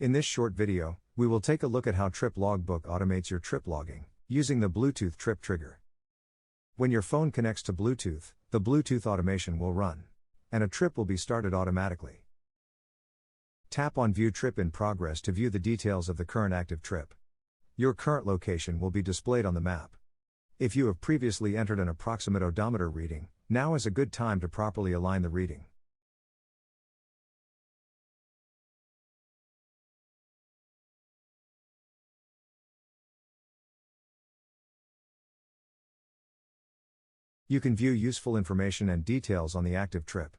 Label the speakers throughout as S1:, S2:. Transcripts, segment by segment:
S1: In this short video, we will take a look at how Trip Logbook automates your trip logging, using the Bluetooth trip trigger. When your phone connects to Bluetooth, the Bluetooth automation will run, and a trip will be started automatically. Tap on View Trip in Progress to view the details of the current active trip. Your current location will be displayed on the map. If you have previously entered an approximate odometer reading, now is a good time to properly align the reading. You can view useful information and details on the active trip.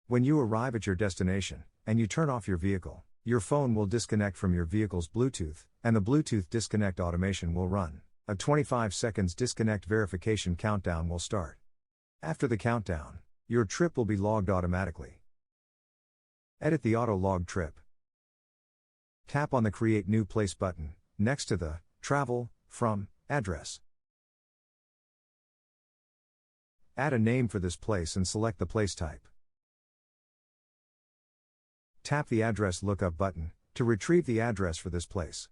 S1: When you arrive at your destination, and you turn off your vehicle, your phone will disconnect from your vehicle's Bluetooth, and the Bluetooth disconnect automation will run. A 25 seconds disconnect verification countdown will start. After the countdown, your trip will be logged automatically. Edit the auto-log trip. Tap on the Create New Place button, next to the Travel, From, address. Add a name for this place and select the place type. Tap the Address Lookup button to retrieve the address for this place.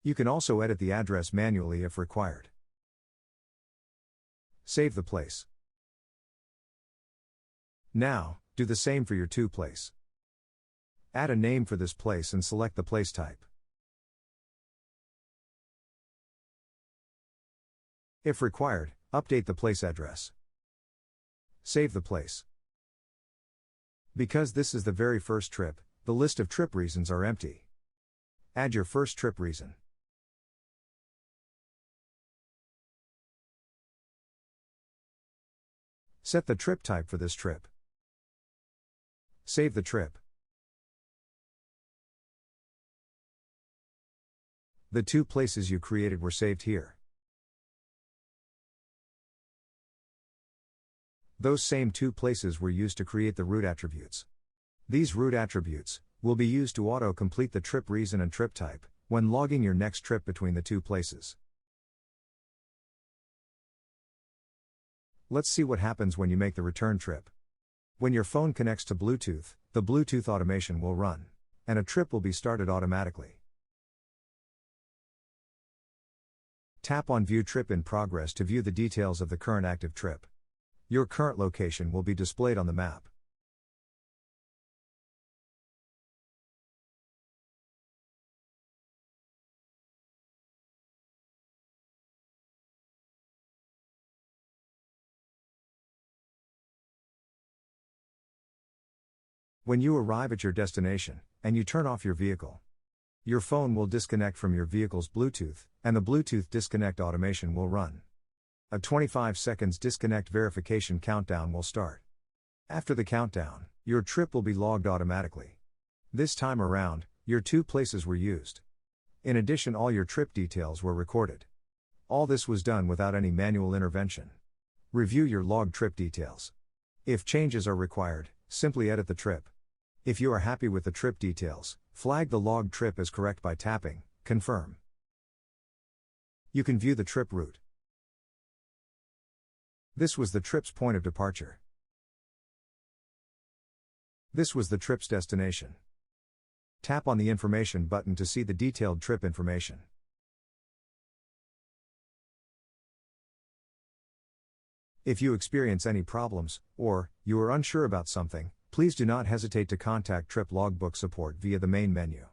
S1: You can also edit the address manually if required. Save the place. Now, do the same for your to place. Add a name for this place and select the place type. If required, update the place address. Save the place. Because this is the very first trip, the list of trip reasons are empty. Add your first trip reason. Set the trip type for this trip. Save the trip. The two places you created were saved here. Those same two places were used to create the route attributes. These route attributes will be used to auto-complete the trip reason and trip type when logging your next trip between the two places. Let's see what happens when you make the return trip. When your phone connects to Bluetooth, the Bluetooth automation will run, and a trip will be started automatically. Tap on View Trip in Progress to view the details of the current active trip. Your current location will be displayed on the map. When you arrive at your destination, and you turn off your vehicle, your phone will disconnect from your vehicle's Bluetooth, and the Bluetooth disconnect automation will run. A 25 seconds disconnect verification countdown will start. After the countdown, your trip will be logged automatically. This time around, your two places were used. In addition, all your trip details were recorded. All this was done without any manual intervention. Review your logged trip details. If changes are required, simply edit the trip. If you are happy with the trip details, flag the logged trip as correct by tapping Confirm. You can view the trip route. This was the trip's point of departure. This was the trip's destination. Tap on the Information button to see the detailed trip information. If you experience any problems, or you are unsure about something, please do not hesitate to contact Trip Logbook support via the main menu.